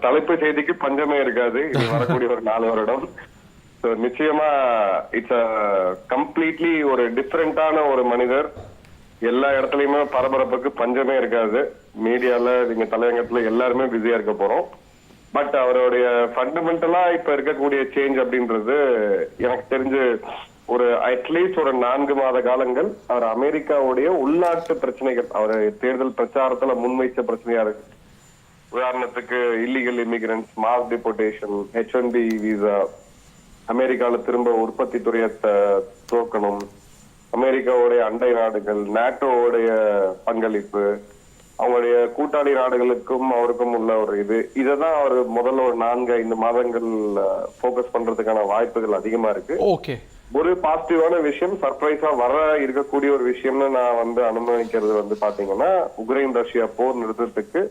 தலைப்பு செய்திக்கு பஞ்சமே இருக்காது. இது வரக்கூடிய ஒரு 4 வருடம். நிச்சயமா இட்ஸ் கம்ப்ளீட்லி ஒரு டிஃபரெண்டான ஒரு மனிதர். எல்லா இடத்துலயுமே பரபரப்புக்கு பஞ்சமே இருக்காது. மீடியால நீங்க தலையங்கத்துல எல்லாருமே பிஸியா இருக்க போறோம். பட் அவருடைய ஃபண்டமெண்டலா இப்ப இருக்கக்கூடிய சேஞ்ச் அப்படின்றது எனக்கு தெரிஞ்சு ஒரு அட்லீஸ்ட் ஒரு 4 மாத காலங்கள் அவர் அமெரிக்காவுடைய உள்நாட்டு பிரச்சனைகள், அவர் தேர்தல் பிரச்சாரத்துல முன்வைச்ச பிரச்சனையா இருக்கு. உதாரணத்துக்கு illegal immigrants, mass deportation, H1B visa, அமெரிக்கால திரும்ப உற்பத்தி துறையை துவக்கணும், அமெரிக்காவுடைய அண்டை நாடுகள், நாட்டோடைய பங்களிப்பு, அவங்களுடைய கூட்டாளி நாடுகளுக்கும் அவருக்கும் உள்ள ஒரு இதைதான் அவர் முதல்ல ஒரு 4-5 மாதங்கள் போக்கஸ் பண்றதுக்கான வாய்ப்புகள் அதிகமா இருக்கு. ஓகே, ஒரு பாசிட்டிவான விஷயம், சர்ப்ரைஸா வர இருக்கக்கூடிய ஒரு விஷயம்னு நான் அனுமானிக்கிறது பாத்தீங்கன்னா, உக்ரைன் ரஷ்யா போர் நிறுத்தத்துக்கு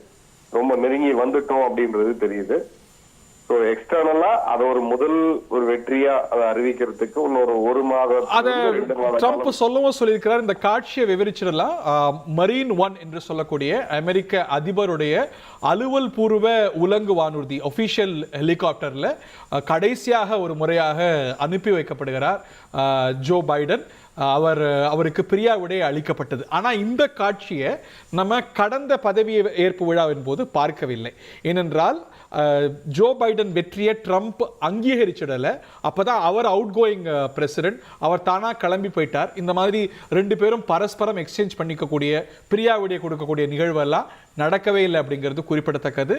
ரொம்ப நெருங்கி வந்துட்டோம் அப்படின்றது தெரியுது. ஸோ எக்ஸ்டர்னலா அதை ஒரு முதல் ஒரு வெற்றியா அதை அறிவிக்கிறதுக்கு இன்னொரு 1 மாதம் ட்ரம்ப் சொல்லவும் சொல்லியிருக்கிறார். இந்த காட்சியை விவரிச்சிடலாம். மரீன் 1 என்று சொல்லக்கூடிய அமெரிக்க அதிபருடைய அலுவல் பூர்வ உலங்கு வானூர்தி, ஒபிஷியல் ஹெலிகாப்டர்ல கடைசியாக ஒரு முறையாக அனுப்பி வைக்கப்படுகிறார் ஜோ பைடன். அவருக்கு பிரியாவிடை அளிக்கப்பட்டது. ஆனால் இந்த காட்சியை நம்ம கடந்த பதவி ஏற்பு விழாவின் போது பார்க்கவில்லை. ஏனென்றால் ஜோ பைடன் வெற்றியை ட்ரம்ப் அங்கீகரிச்சிடலை. அப்போதான் அவர் அவுட் கோயிங் பிரசிடென்ட், அவர் தானாக கிளம்பி போயிட்டார். இந்த மாதிரி 2 பேரும் பரஸ்பரம் எக்ஸ்சேஞ்ச் பண்ணிக்கக்கூடிய, பிரியாவிடையை கொடுக்கக்கூடிய நிகழ்வெல்லாம் நடக்கவே இல்லை அப்படிங்கிறது குறிப்பிடத்தக்கது.